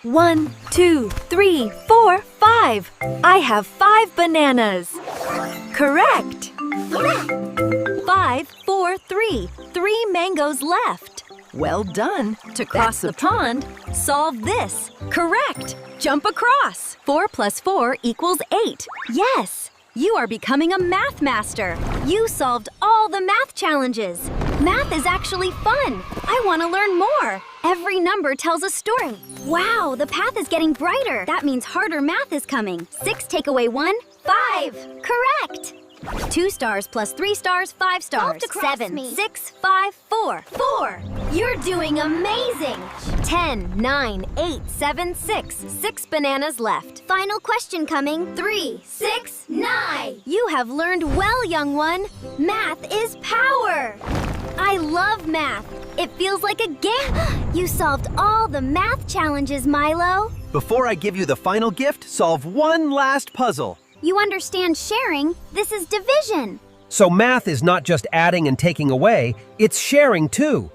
1, 2, 3, 4, 5. I have 5 bananas. Correct. 5, 4, 3. 3 mangoes left. Well done. To cross the pond, solve this. Correct. Jump across. 4 plus 4 equals 8. Yes. You are becoming a math master. You solved all the math challenges. Math is actually fun. I want to learn more. Every number tells a story. Wow, the path is getting brighter. That means harder math is coming. 6 take away 1, 5. Correct. 2 stars plus 3 stars, 5 stars. 7, 6, 5, 4. 4. You're doing amazing. 10, 9, 8, 7, 6. 6 bananas left. Final question coming. 3, 6, 9. You have learned well, young one. Math is power. I love math. It feels like a game. You solved all the math challenges, Milo. Before I give you the final gift, solve one last puzzle. You understand sharing. This is division. So math is not just adding and taking away, it's sharing too.